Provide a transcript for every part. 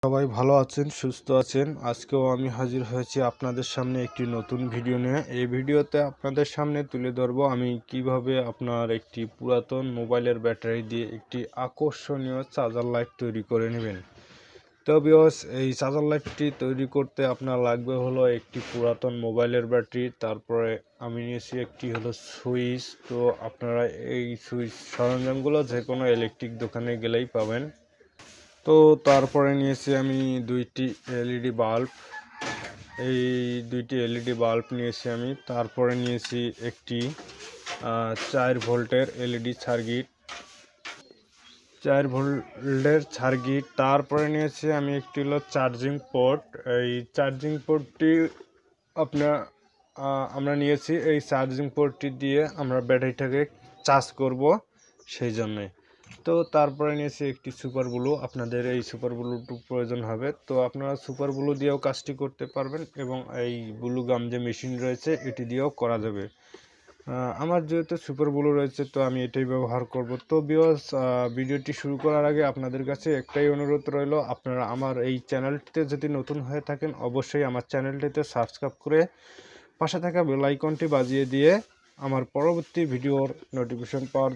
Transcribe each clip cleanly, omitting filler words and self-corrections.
সবাই ভালো আছেন, সুস্থ আছেন। আজকেও আমি হাজির হয়েছি আপনাদের সামনে একটি নতুন ভিডিও নিয়ে। এই ভিডিওতে আপনাদের সামনে তুলে ধরবো আমি কিভাবে আপনার একটি পুরাতন মোবাইলের ব্যাটারি দিয়ে একটি আকর্ষণীয় চার্জার লাইট তৈরি করে নেবেন। তো ভিউয়ার্স, এই চার্জার লাইটটি তৈরি করতে আপনার লাগবে হলো একটি পুরাতন মোবাইলের ব্যাটারি, তারপরে আমি নিয়েছি একটি হলো সুইচ। তো আপনারা এই সুইচ সরঞ্জামগুলো যে কোনো ইলেকট্রিক দোকানে গেলেই পাবেন। তো তারপরে নিয়েছি আমি দুইটি এলইডি বাল্ব। এই দুইটি এলইডি বাল্ব নিয়েছি আমি। তারপরে নিয়েছি একটি 4 ভোল্টের এলইডি সার্কিট, 4 ভোল্টের সার্কিট। তারপরে নিয়েছি আমি একটি হলো চার্জিং পোর্ট। এই চার্জিং পোর্টটি আপনার আমরা নিয়েছি এই চার্জিং পোর্টটি দিয়ে আমরা ব্যাটারিটাকে চার্জ করব সেই জন্যে। তো তারপরে নিয়েছি একটি সুপার ব্লু। আপনাদের এই সুপার ব্লুটু প্রয়োজন হবে, তো আপনারা সুপার ব্লু দিয়েও কাজটি করতে পারবেন এবং এই ব্লু গাম যে মেশিন রয়েছে এটি দিয়েও করা যাবে। আমার যেহেতু সুপার ব্লু রয়েছে তো আমি এটাই ব্যবহার করব। তো ভিউয়ার্স, ভিডিওটি শুরু করার আগে আপনাদের কাছে একটাই অনুরোধ রইল, আপনারা আমার এই চ্যানেলটিতে যদি নতুন হয়ে থাকেন অবশ্যই আমার চ্যানেলটিতে সাবস্ক্রাইব করে পাশে থাকা বেল আইকনটি বাজিয়ে দিয়ে আমার পরবর্তী ভিডিওর নোটিফিকেশন পাওয়ার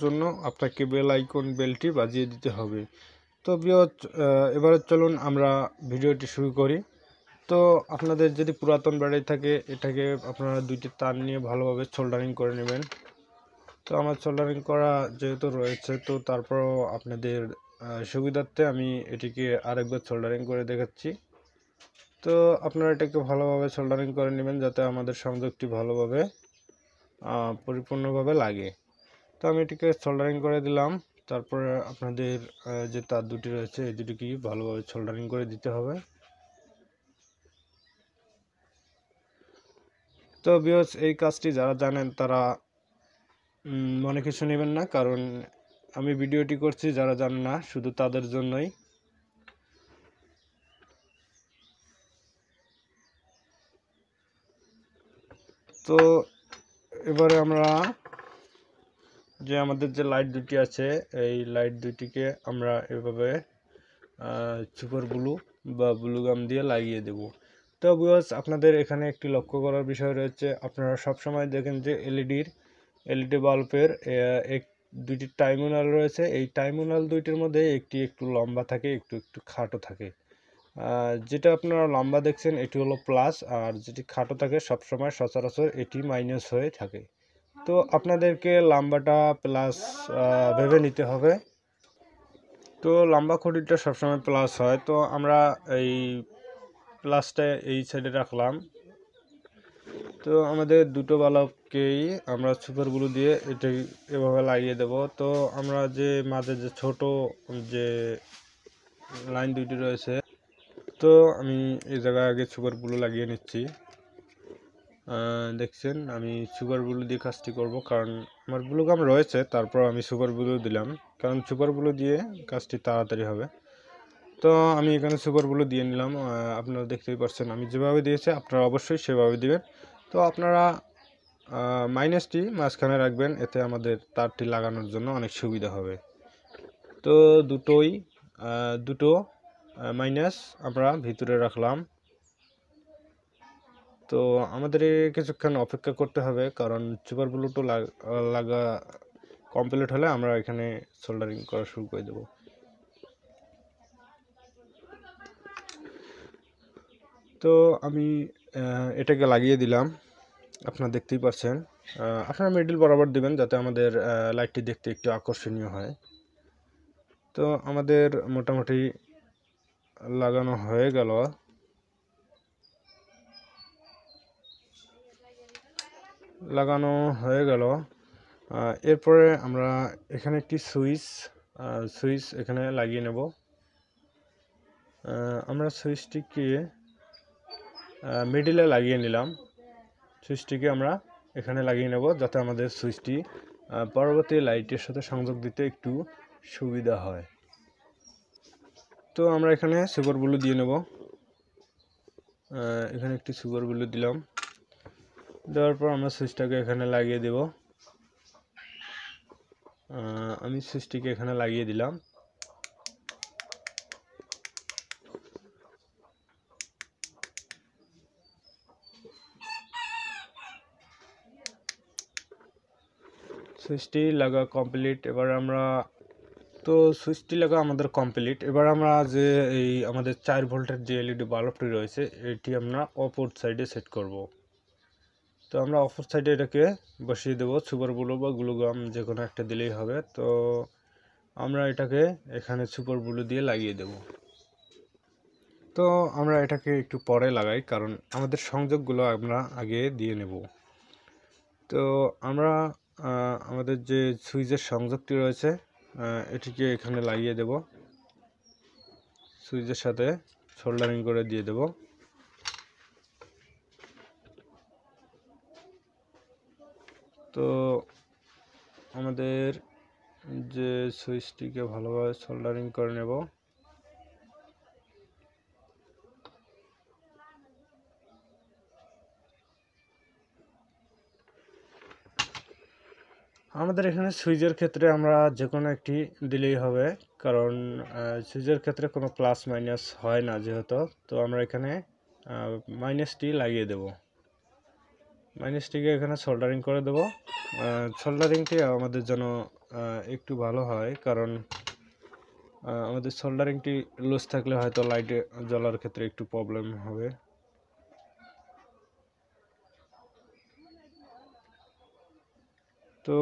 জন্য আপনাকে বেলটি বাজিয়ে দিতে হবে। তো ভিউয়ার্স, এবারে চলুন আমরা ভিডিওটি শুরু করি। তো আপনাদের যদি পুরাতন ব্যাটারি থাকে এটাকে আপনারা দুইটি তার নিয়ে ভালোভাবে সোল্ডারিং করে নেবেন। তো আমার সোল্ডারিং করা যেহেতু রয়েছে তো তারপরও আপনাদের সুবিধার্থে আমি এটিকে আরেকবার সোল্ডারিং করে দেখাচ্ছি। তো আপনারা এটাকে ভালোভাবে সোল্ডারিং করে নেবেন যাতে আমাদের সংযোগটি ভালোভাবে পরিপূর্ণভাবে লাগে। তো আমি এটিকে সোল্ডারিং করে দিলাম। তারপরে আপনাদের যে তার দুটি রয়েছে এই দুটিকে ভালোভাবে সোল্ডারিং করে দিতে হবে। তো ভিউয়ার্স, এই কাজটি যারা জানেন তারা মনে কিছু নেবেন না, কারণ আমি ভিডিওটি করছি যারা জানেন না শুধু তাদের জন্যই। তো এবারে আমরা যে আমাদের যে লাইট দুটি আছে এই লাইট দুটিকে আমরা এভাবে সুপার ব্লু বা ব্লু গাম দিয়ে লাগিয়ে দেব। তো ভিউয়ার্স, আপনাদের এখানে একটি লক্ষ্য করার বিষয় রয়েছে, আপনারা সব সময় দেখেন যে এলইডি বাল্বের দুইটি টার্মিনাল রয়েছে। এই টার্মিনাল দুইটির মধ্যে একটি একটু লম্বা থাকে, একটু একটু খাটো থাকে। যেটা আপনারা লম্বা দেখছেন এটি হলো প্লাস, আর যেটি খাটো থাকে সবসময় সচরাচর এটি মাইনাস হয়ে থাকে। তো আপনাদেরকে লম্বাটা প্লাস ভেবে নিতে হবে। তো লম্বা খুঁটিটা সবসময় প্লাস হয়, তো আমরা এই প্লাসটা এই সাইডে রাখলাম। তো আমাদের দুটো বাল্বকেই আমরা সুপার গ্লু দিয়ে এটাই এভাবে লাগিয়ে দেব। তো আমরা যে মাঝে যে ছোট যে লাইন দুইটি রয়েছে, তো আমি এই জায়গায় আগে সুপার গ্লু লাগিয়ে নিচ্ছি। দেখছেন আমি সুপার ব্লু দিয়ে কাজটি করব, কারণ আমার ব্লু গাম রয়েছে, তারপর আমি সুপার ব্লু দিলাম কারণ সুপার ব্লু দিয়ে কাজটি তাড়াতাড়ি হবে। তো আমি এখানে সুপার ব্লু দিয়ে নিলাম। আপনারা দেখতেই পাচ্ছেন আমি যেভাবে দিয়েছি আপনারা অবশ্যই সেভাবে দিবেন। তো আপনারা মাইনাসটি মাঝখানে রাখবেন, এতে আমাদের তারটি লাগানোর জন্য অনেক সুবিধা হবে। তো দুটো মাইনাস আমরা ভিতরে রাখলাম। তো আমাদের কিছুক্ষণ অপেক্ষা করতে হবে, কারণ সুপার ব্লুটু লাগা কমপ্লিট হলে আমরা এখানে সোল্ডারিং করা শুরু করে দেব। তো আমি এটাকে লাগিয়ে দিলাম, আপনারা দেখতেই পাচ্ছেন। আপনারা মিডল বরাবর দিবেন যাতে আমাদের লাইটটি দেখতে একটু আকর্ষণীয় হয়। তো আমাদের মোটামুটি লাগানো হয়ে গেল। এরপরে আমরা এখানে একটি সুইচ এখানে লাগিয়ে নেব। আমরা সুইচটিকে মিডিলে লাগিয়ে নিলাম। সুইচটিকে আমরা এখানে লাগিয়ে নেব যাতে আমাদের সুইচটি পরবর্তী লাইটের সাথে সংযোগ দিতে একটু সুবিধা হয়। তো আমরা এখানে সুপার ব্লু দিয়ে নেব। এখানে একটি সুপার ব্লু দিলাম, দেওয়ার পর আমরা সুইচটাকে এখানে লাগিয়ে দেব। আমি সুইচটিকে এখানে লাগিয়ে দিলাম। সুইচটি লাগা কমপ্লিট। এবার আমরা তো সুইচটি লাগা আমাদের কমপ্লিট। এবার আমরা যে এই আমাদের 4 ভোল্টের যে এলইডি বাল্বটি রয়েছে এটি আমরা অপর সাইডে সেট করব। তো আমরা অপর সাইডে এটাকে বসিয়ে দেব, সুপার গ্লু বা গ্লুগাম যে কোনো একটা দিলেই হবে। তো আমরা এটাকে এখানে সুপার গ্লু দিয়ে লাগিয়ে দেব। তো আমরা এটাকে একটু পরে লাগাই, কারণ আমাদের সংযোগগুলো আমরা আগে দিয়ে নেব। তো আমরা আমাদের যে সুইচের সংযোগটি রয়েছে এটিকে এখানে লাগিয়ে দেব, সুইচের সাথে সোল্ডারিং করে দিয়ে দেব। তো আমাদের যে সুইচটিকে ভালোভাবে সোল্ডারিং করে নেব। আমাদের এখানে সুইচের ক্ষেত্রে আমরা যে কোনো একটি দিলেই হবে, কারণ সুইচের ক্ষেত্রে কোনো প্লাস মাইনাস হয় না যেহেতু। তো আমরা এখানে মাইনাসটি লাগিয়ে দেব, মাইনাসটিকে এখানে সোল্ডারিং করে দেব। সোল্ডারিংটি আমাদের জন্য একটু ভালো হয়, কারণ আমাদের সোল্ডারিংটি লুজ থাকলে হয়তো লাইটে জ্বলার ক্ষেত্রে একটু প্রবলেম হবে। তো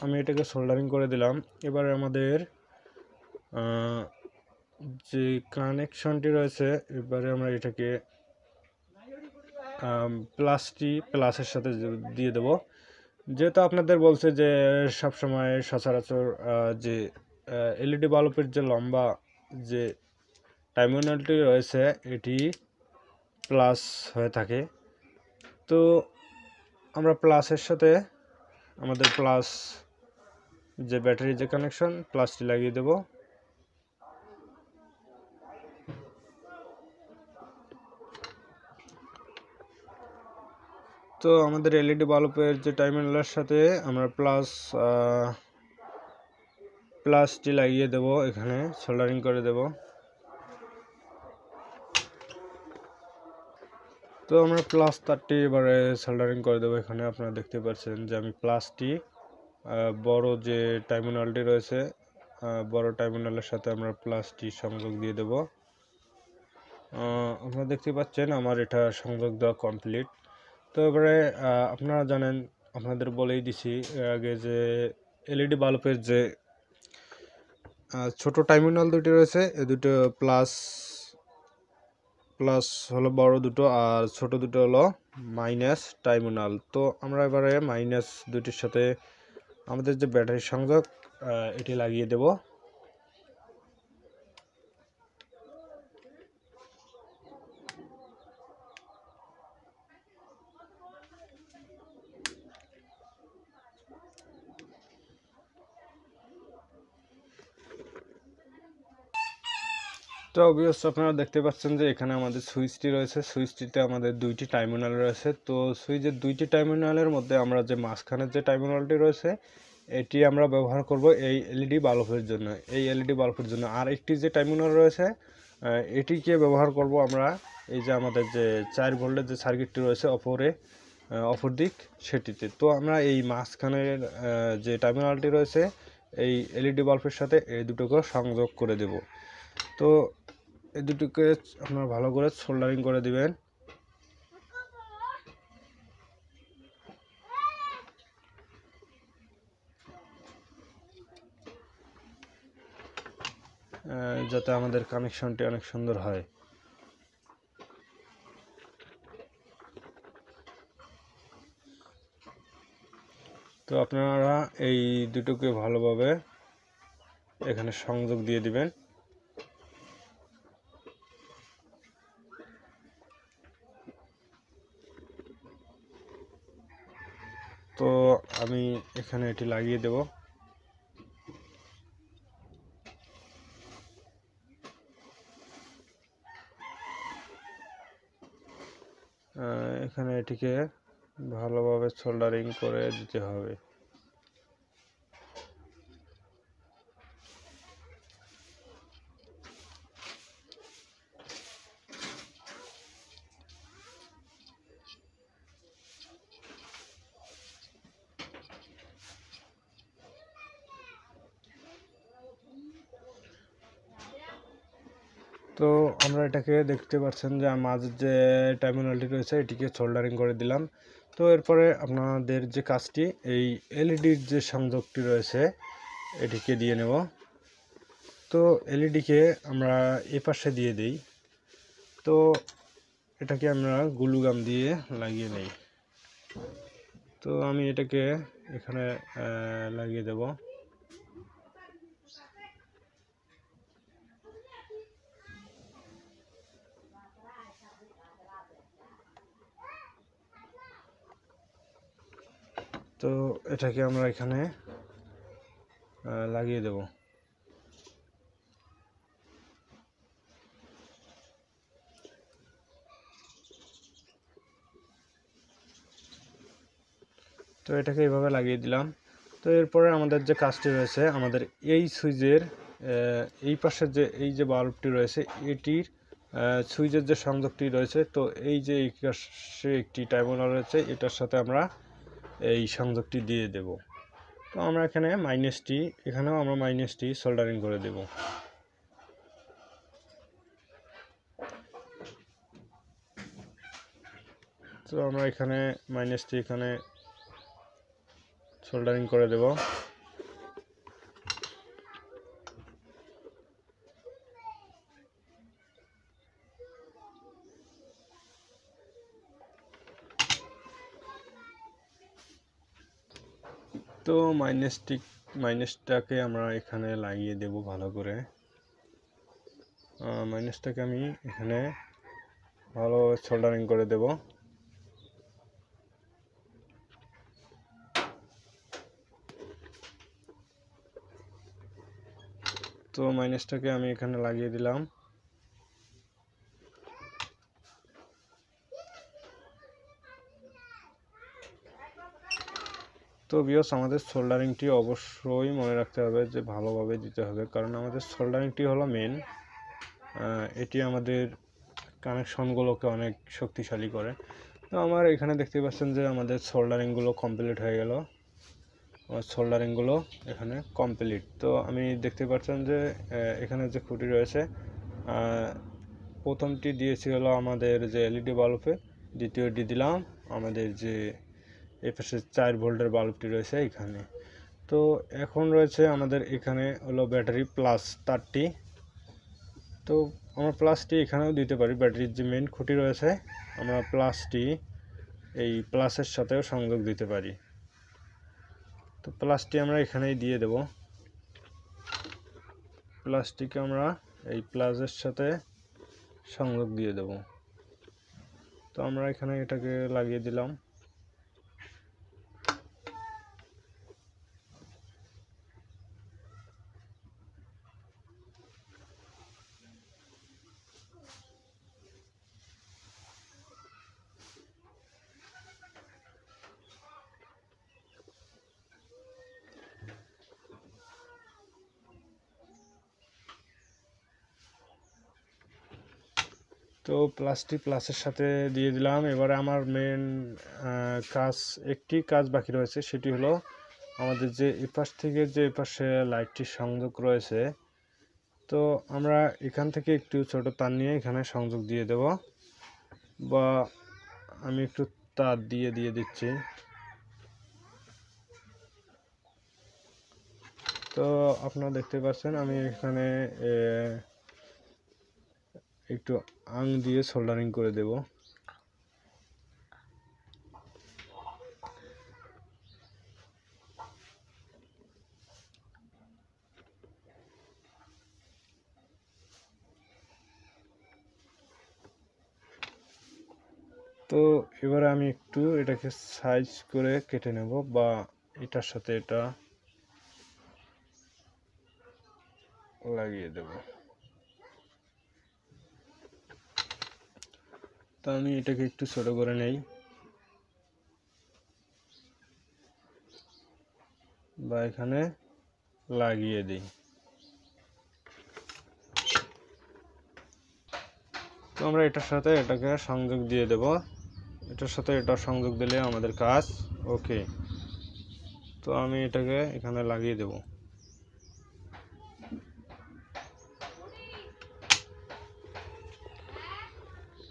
আমি এটাকে সোল্ডারিং করে দিলাম। এবার আমাদের যে কানেকশনটি রয়েছে, এবারে আমরা এটাকে প্লাসের সাথে দিয়ে দেব। যেহেতু আপনাদের বলছে যে সবসময় সচরাচর যে এলইডি বাল্বের যে লম্বা যে টার্মিনালটি রয়েছে এটি প্লাস হয়ে থাকে। তো আমরা প্লাসের সাথে আমাদের প্লাস যে ব্যাটারি যে কানেকশন প্লাসটি লাগিয়ে দেব। তো আমাদের এলইডি বাল্বের যে টার্মিনালের সাথে আমরা প্লাসটি লাগিয়ে দেব, এখানে সোল্ডারিং করে দেব। তো আমরা প্লাস তারটি এবারে সোল্ডারিং করে দেবো। এখানে আপনারা দেখতে পাচ্ছেন যে আমি প্লাসটি বড় যে টার্মিনালটি রয়েছে বড় টার্মিনালের সাথে আমরা প্লাসটি সংযোগ দিয়ে দেব। আপনারা দেখতে পাচ্ছেন আমার এটা সংযোগ দেওয়া কমপ্লিট। তো এবারে আপনারা জানেন, আপনাদের বলেই দিছি আগে যে এলইডি বাল্বের যে ছোট টার্মিনাল দুটি রয়েছে এই দুটো প্লাস হলো বড় দুটো, আর ছোট দুটো হলো মাইনাস টার্মিনাল। তো আমরা এবারে মাইনাস দুটির সাথে আমাদের যে ব্যাটারি সংযোগ এটি লাগিয়ে দেব। তো অবভিয়াস আপনারা দেখতে পাচ্ছেন যে এখানে আমাদের সুইচটি রয়েছে, সুইচটিতে আমাদের দুইটি টার্মিনাল রয়েছে। তো সুইচের দুইটি টার্মিনালের মধ্যে আমরা যে মাঝখানের যে টার্মিনালটি রয়েছে এটি আমরা ব্যবহার করব এই এলইডি বাল্বের জন্য, এই এলইডি বাল্বের জন্য। আর একটি যে টার্মিনাল রয়েছে এটিকে ব্যবহার করব আমরা এই যে আমাদের যে 4 ভোল্টের যে সার্কিটটি রয়েছে অপর দিক সেটিতে। তো আমরা এই মাঝখানের যে টার্মিনালটি রয়েছে এই এলইডি বাল্বের সাথে এই দুটোকে সংযোগ করে দেব। তো এই দুটোকে আপনারা ভালো করে সোল্ডারিং করে দিবেন। যাতে আমাদের কানেকশনটি অনেক সুন্দর হয়। তো আপনারা এই দুটোকে ভালোভাবে এখানে সংযোগ দিয়ে দিবেন। তো আমি এখানে এটি লাগিয়ে দেব। এখানে এটিকে ভালোভাবে সোল্ডারিং করে দিতে হবে। তো আমরা এটাকে দেখতে পাচ্ছেন যে মাঝের যে টার্মিনালটি রয়েছে এটিকে সোল্ডারিং করে দিলাম। তো এরপরে আপনাদের যে কাজটি, এই এলইডির যে সংযোগটি রয়েছে এটিকে দিয়ে নেব। তো এলইডিকে আমরা এ পাশে দিয়ে দিই। তো এটাকে আমরা গ্লু গাম দিয়ে লাগিয়ে নেই। তো আমি এটাকে এখানে লাগিয়ে দেব। তো এটাকে আমরা এখানে লাগিয়ে দেব। তো এটাকে এইভাবে লাগিয়ে দিলাম। তো এরপরে আমাদের যে কাজটি রয়েছে, আমাদের এই সুইচের এই পাশে যে এই যে বাল্বটি রয়েছে এটির সুইচের যে সংযোগটি রয়েছে, তো এই যে এই পাশে একটি টার্মিনাল রয়েছে এটার সাথে আমরা এই সংযোগটি দিয়ে দেব। তো আমরা এখানে মাইনাসটি, এখানেও আমরা মাইনাসটি সোল্ডারিং করে দেব। তো আমরা এখানে মাইনাসটি এখানে সোল্ডারিং করে দেব। তো মাইনাসটাকে আমরা এখানে লাগিয়ে দেব ভালো করে। মাইনাসটাকে আমি এখানে ভালোভাবে সোল্ডারিং করে দেব। তো মাইনাসটাকে আমি এখানে লাগিয়ে দিলাম। তো ভিউয়ার্স, আমাদের সোল্ডারিংটি অবশ্যই মনে রাখতে হবে যে ভালোভাবে দিতে হবে, কারণ আমাদের সোল্ডারিংটি হলো মেন। এটি আমাদের কানেকশনগুলোকে অনেক শক্তিশালী করে। তো আমার এখানে দেখতে পাচ্ছেন যে আমাদের সোল্ডারিংগুলো কমপ্লিট হয়ে গেল। আমার সোল্ডারিংগুলো এখানে কমপ্লিট। তো আমি দেখতে পাচ্ছেন যে এখানে যে খুঁটি রয়েছে, প্রথমটি দিয়েছি হলো আমাদের যে এলইডি বাল্বে, দ্বিতীয়টি দিলাম আমাদের যে এই পাশে 4 ভোল্টের বাল্বটি রয়েছে এখানে। তো এখন রয়েছে আমাদের এখানে হলো ব্যাটারি প্লাস তারটি। তো আমরা প্লাসটি এখানেও দিতে পারি, ব্যাটারির যে মেন খুঁটি রয়েছে আমরা প্লাসটি এই প্লাসের সাথেও সংযোগ দিতে পারি। তো প্লাসটি আমরা এখানেই দিয়ে দেব। প্লাসটিকে আমরা এই প্লাসের সাথে সংযোগ দিয়ে দেব। তো আমরা এখানে এটাকে লাগিয়ে দিলাম। তো প্লাসের সাথে দিয়ে দিলাম। এবারে আমার মেন একটি কাজ বাকি রয়েছে, সেটি হলো আমাদের যে এপাশ থেকে যে এপাশে লাইটটির সংযোগ রয়েছে। তো আমরা এখান থেকে একটু ছোট তার নিয়ে এখানে সংযোগ দিয়ে দেব, বা আমি একটু তার দিয়ে দিচ্ছি। তো আপনারা দেখতে পাচ্ছেন আমি এখানে একটু আং দিয়ে সোল্ডারিং করে দেব। তো এবারে আমি একটু এটাকে সাইজ করে কেটে নেব, বা এটার সাথে এটা লাগিয়ে দেব। তো আমি এটাকে একটু ছোট করে নেই, বা এখানে লাগিয়ে দিই। তো আমরা এটার সাথে এটাকে সংযোগ দিয়ে দেব। এটার সাথে এটা সংযোগ দিলে আমাদের কাজ ওকে। তো আমি এটাকে এখানে লাগিয়ে দেব।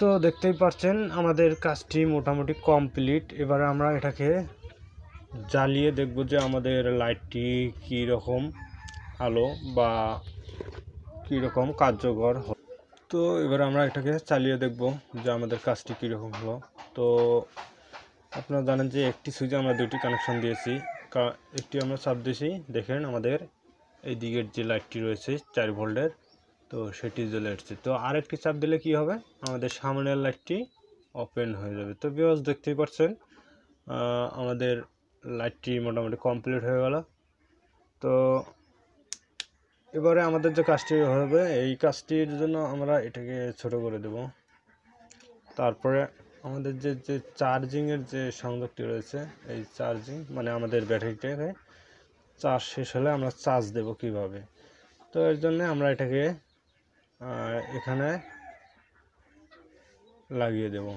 তো দেখতেই পাচ্ছেন আমাদের কাজটি মোটামুটি কমপ্লিট। এবারে আমরা এটাকে জ্বালিয়ে দেখব যে আমাদের লাইটটি কী রকম আলো বা কী রকম কার্যকর। তো এবারে আমরা এটাকে চালিয়ে দেখব যে আমাদের কাজটি কীরকম হলো। তো আপনারা জানেন যে একটি সুইচে আমরা দুটি কানেকশন দিয়েছি, একটি আমরা চাপ দিয়েছি, দেখেন আমাদের এই দিকের যে লাইটটি রয়েছে 4 ভোল্টের, তো সেটি জ্বলে উঠছে। তো আরেকটি চাপ দিলে কি হবে, আমাদের সামনের লাইটটি ওপেন হয়ে যাবে। তো ভিউয়ার্স দেখতেই পাচ্ছেন আমাদের লাইটটি মোটামুটি কমপ্লিট হয়ে গেল। তো এবারে আমাদের যে কাজটি হবে, এই কাজটির জন্য আমরা এটাকে ছোট করে দেব। তারপরে আমাদের যে চার্জিংয়ের যে সংযোগটি রয়েছে, এই চার্জিং মানে আমাদের ব্যাটারিটাকে চার্জ শেষ হলে আমরা চার্জ দেব কিভাবে। তো এর জন্য আমরা এটাকে এখানে লাগিয়ে দেব।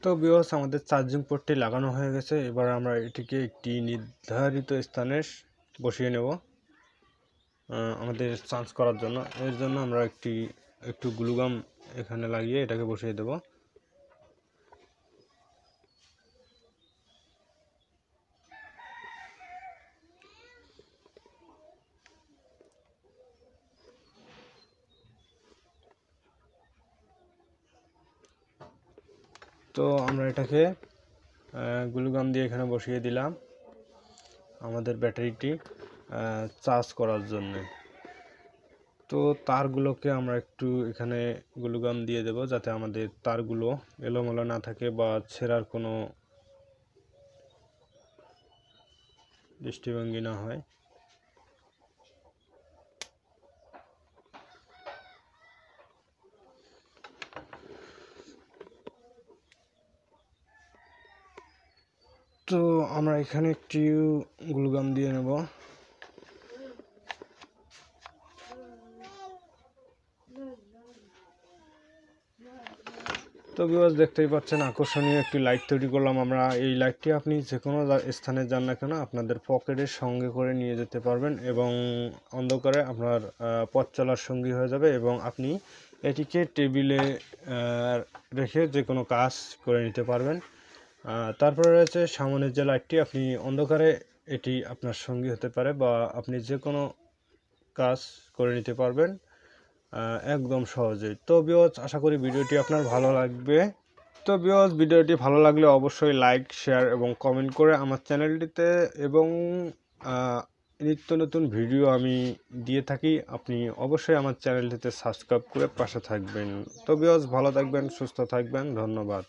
তো ভিউয়ার্স আমাদের চার্জিং পোর্টটি লাগানো হয়ে গেছে। এবার আমরা এটিকে একটি নির্ধারিত স্থানে বসিয়ে নেব আমাদের চার্জ করার জন্য। এর জন্য আমরা একটু গ্লুগাম এখানে লাগিয়ে এটাকে বসিয়ে দেব। তো আমরা এটাকে গ্লুগাম দিয়ে এখানে বসিয়ে দিলাম আমাদের ব্যাটারিটি চার্জ করার জন্য। তো তারগুলোকে আমরা একটু এখানে গ্লুগাম দিয়ে দেব, যাতে আমাদের তারগুলো এলোমেলো না থাকে বা ছেঁড়ার কোনো দৃষ্টিভঙ্গি না হয়। তো আমরা এখানে একটি গ্লুগাম দিয়ে নেব। তো ভিউয়ার্স দেখতেই পাচ্ছেন আকর্ষণীয় একটি লাইট তৈরি করলাম আমরা। এই লাইটটি আপনি যে কোনো স্থানে যান না কেন আপনাদের পকেটের সঙ্গে করে নিয়ে যেতে পারবেন এবং অন্ধকারে আপনার পথ চলার সঙ্গী হয়ে যাবে, এবং আপনি এটিকে টেবিলে রেখে যে কোনো কাজ করে নিতে পারবেন। তারপরে রয়েছে সামনের যে লাইটটি, আপনি অন্ধকারে এটি আপনার সঙ্গী হতে পারে বা আপনি যে কোনো কাজ করে নিতে পারবেন একদম সহজেই। তো ভিউয়ার্স আশা করি ভিডিওটি আপনার ভালো লাগবে। তো ভিউয়ার্স ভিডিওটি ভালো লাগলে অবশ্যই লাইক, শেয়ার এবং কমেন্ট করে আমার চ্যানেলটিতে এবং নিত্য নতুন ভিডিও আমি দিয়ে থাকি, আপনি অবশ্যই আমার চ্যানেলটিতে সাবস্ক্রাইব করে পাশে থাকবেন। তো ভিউয়ার্স ভালো থাকবেন, সুস্থ থাকবেন, ধন্যবাদ।